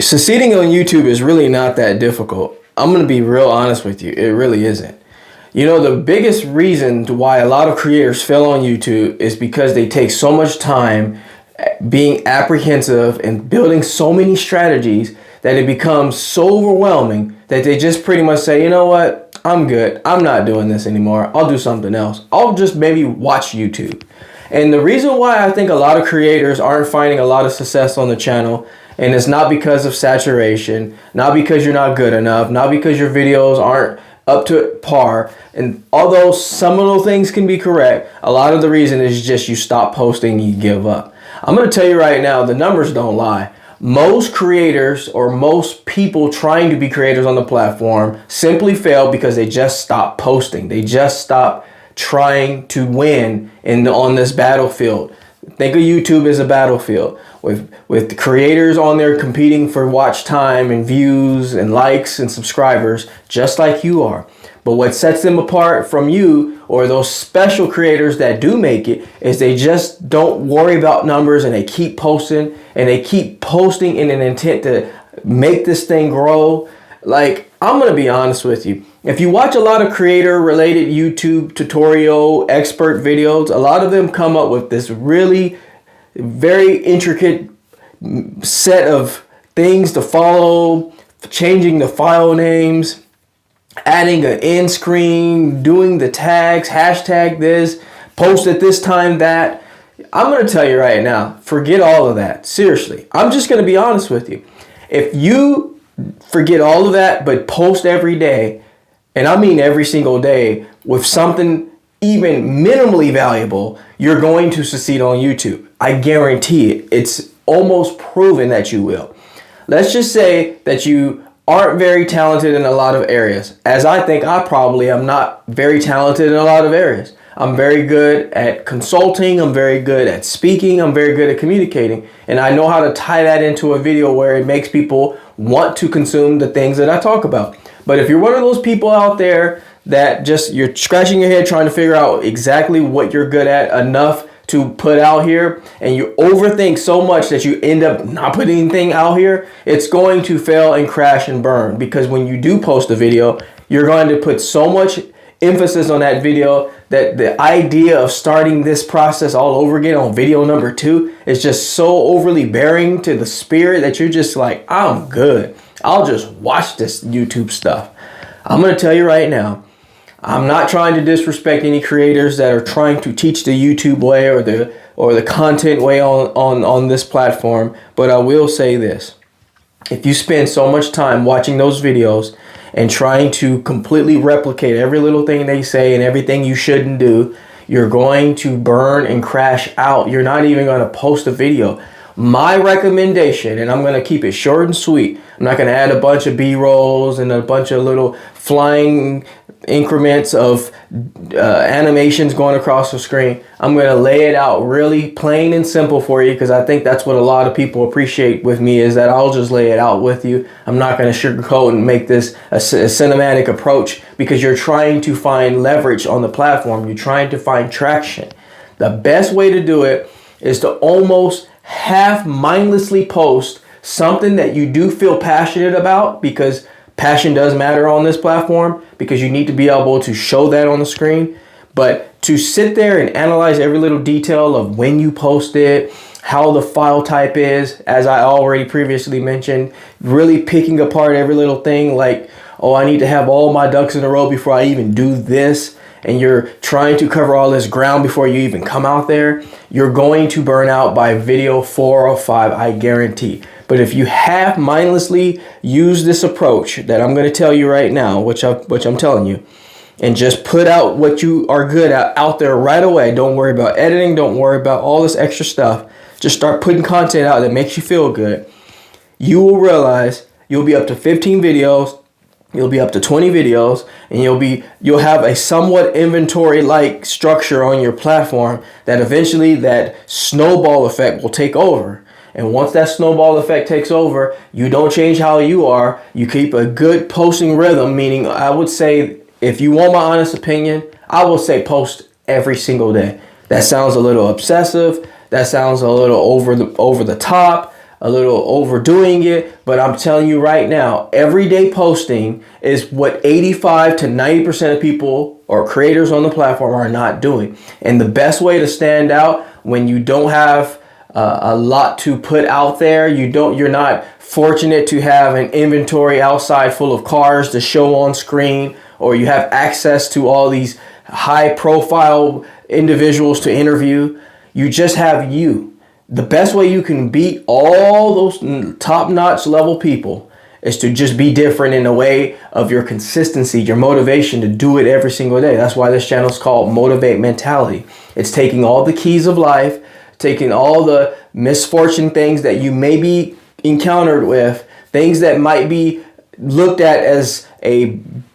Succeeding on YouTube is really not that difficult. I'm going to be real honest with you. It really isn't. You know, the biggest reason why a lot of creators fail on YouTube is because they take so much time being apprehensive and building so many strategies that it becomes so overwhelming that they just pretty much say, you know what, I'm good. I'm not doing this anymore. I'll do something else. I'll just maybe watch YouTube. And the reason why I think a lot of creators aren't finding a lot of success on the channel, and it's not because of saturation, not because you're not good enough, not because your videos aren't up to par. And although some of those things can be correct, a lot of the reason is just you stop posting, you give up. I'm going to tell you right now, the numbers don't lie. Most creators or most people trying to be creators on the platform simply fail because they just stop posting. They just stop trying to win on this battlefield. Think of YouTube as a battlefield with the creators on there competing for watch time and views and likes and subscribers, just like you are. But what sets them apart from you or those special creators that do make it is they just don't worry about numbers, and they keep posting, and they keep posting in an intent to make this thing grow. Like, I'm going to be honest with you. If you watch a lot of creator related YouTube tutorial expert videos, a lot of them come up with this really very intricate set of things to follow, changing the file names, adding an end screen, doing the tags, hashtag this, post at this time that. I'm going to tell you right now, forget all of that. Seriously, I'm just going to be honest with you. If you forget all of that, but post every day, and I mean every single day, with something even minimally valuable, you're going to succeed on YouTube. I guarantee it. It's almost proven that you will. Let's just say that you aren't very talented in a lot of areas, as I think I probably am not very talented in a lot of areas. I'm very good at consulting, I'm very good at speaking, I'm very good at communicating, and I know how to tie that into a video where it makes people want to consume the things that I talk about. But if you're one of those people out there that just, you're scratching your head trying to figure out exactly what you're good at enough to put out here, and you overthink so much that you end up not putting anything out here, it's going to fail and crash and burn. Because when you do post a video, you're going to put so much emphasis on that video that the idea of starting this process all over again on video number 2 is just so overly bearing to the spirit that you're just like, I'm good. I'll just watch this YouTube stuff. I'm going to tell you right now, I'm not trying to disrespect any creators that are trying to teach the YouTube way or the content way on this platform, but I will say this. If you spend so much time watching those videos and trying to completely replicate every little thing they say and everything you shouldn't do, you're going to burn and crash out. You're not even going to post a video. My recommendation, and I'm going to keep it short and sweet, I'm not going to add a bunch of B-rolls and a bunch of little flying increments of animations going across the screen. I'm going to lay it out really plain and simple for you, because I think that's what a lot of people appreciate with me, is that I'll just lay it out with you. I'm not going to sugarcoat and make this a cinematic approach, because you're trying to find leverage on the platform. You're trying to find traction. The best way to do it is to almost half mindlessly post something that you do feel passionate about, because passion does matter on this platform, because you need to be able to show that on the screen. But to sit there and analyze every little detail of when you post it, how the file type is, as I already previously mentioned, really picking apart every little thing, like, oh, I need to have all my ducks in a row before I even do this, and you're trying to cover all this ground before you even come out there, you're going to burn out by video 4 or 5, I guarantee. But if you have mindlessly used this approach that I'm going to tell you right now, which I'm telling you, and just put out what you are good at out there right away, don't worry about editing, don't worry about all this extra stuff, just start putting content out that makes you feel good, you will realize you'll be up to 15 videos, you'll be up to 20 videos, and you'll have a somewhat inventory-like structure on your platform that eventually that snowball effect will take over. And once that snowball effect takes over, you don't change how you are. You keep a good posting rhythm, meaning I would say, if you want my honest opinion, I will say post every single day. That sounds a little obsessive. That sounds a little over the top. a little overdoing it, but I'm telling you right now, everyday posting is what 85 to 90% of people or creators on the platform are not doing. And the best way to stand out when you don't have a lot to put out there, you're not fortunate to have an inventory outside full of cars to show on screen, or you have access to all these high profile individuals to interview. You just have you. The best way you can beat all those top-notch level people is to just be different in a way of your consistency, your motivation to do it every single day. That's why this channel is called Motiv8 Mentality. It's taking all the keys of life, taking all the misfortune things that you may be encountered with, things that might be looked at as a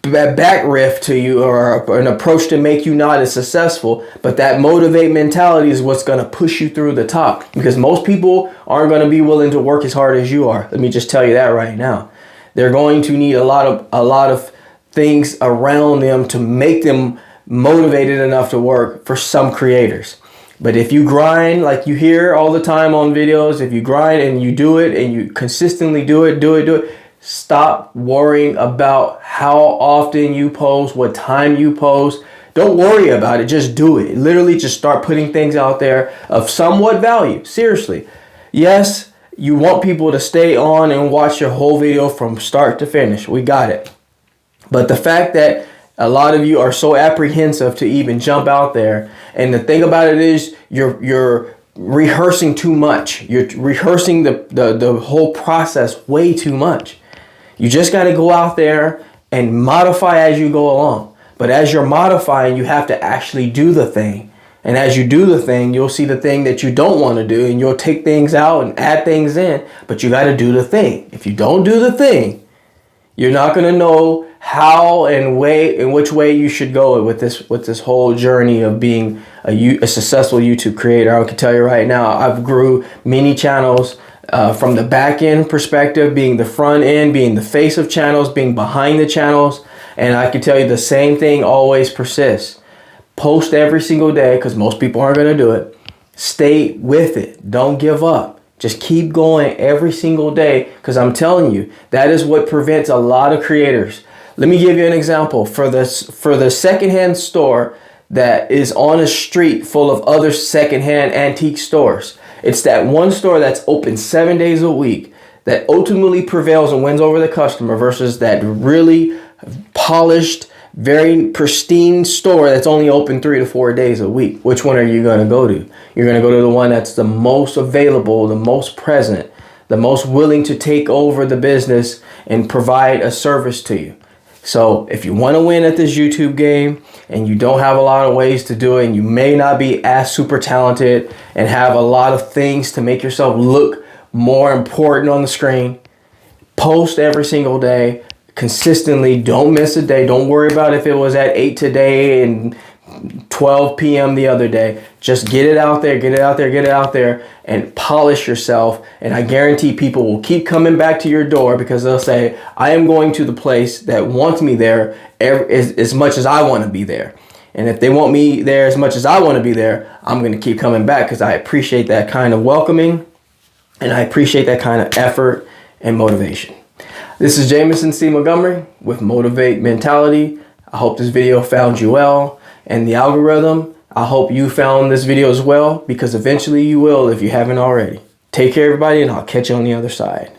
back riff to you or an approach to make you not as successful, but that motivate mentality is what's going to push you through the top, because most people aren't going to be willing to work as hard as you are. Let me just tell you that right now. They're going to need a lot of things around them to make them motivated enough to work for some creators. But if you grind like you hear all the time on videos, if you grind and you do it and you consistently do it, stop worrying about how often you post, what time you post. Don't worry about it. Just do it. Literally just start putting things out there of somewhat value. Seriously. Yes, you want people to stay on and watch your whole video from start to finish. We got it. But the fact that a lot of you are so apprehensive to even jump out there, and the thing about it is you're rehearsing too much. You're rehearsing the whole process way too much. You just got to go out there and modify as you go along. But as you're modifying, you have to actually do the thing. And as you do the thing, you'll see the thing that you don't want to do, and you'll take things out and add things in. But you got to do the thing. If you don't do the thing, you're not going to know how and which way you should go with this whole journey of being a successful YouTube creator. I can tell you right now, I've grew many channels. From the back end perspective, being the front end, being the face of channels, being behind the channels. And I can tell you the same thing always persists. Post every single day, because most people aren't going to do it. Stay with it. Don't give up. Just keep going every single day, because I'm telling you, that is what prevents a lot of creators. Let me give you an example. For the secondhand store that is on a street full of other secondhand antique stores, it's that one store that's open 7 days a week that ultimately prevails and wins over the customer versus that really polished, very pristine store that's only open 3 to 4 days a week. Which one are you going to go to? You're going to go to the one that's the most available, the most present, the most willing to take over the business and provide a service to you. So if you want to win at this YouTube game and you don't have a lot of ways to do it, and you may not be as super talented and have a lot of things to make yourself look more important on the screen, post every single day consistently. Don't miss a day. Don't worry about if it was at 8 today and 12 p.m. the other day. Just get it out there, get it out there, get it out there, and polish yourself. And I guarantee people will keep coming back to your door, because they'll say, I am going to the place that wants me there as much as I want to be there. And if they want me there as much as I want to be there, I'm going to keep coming back, because I appreciate that kind of welcoming, and I appreciate that kind of effort and motivation. This is Jameson C Montgomery with Motiv8 Mentality. I hope this video found you well. And the algorithm, I hope you found this video as well, because eventually you will if you haven't already. Take care, everybody, and I'll catch you on the other side.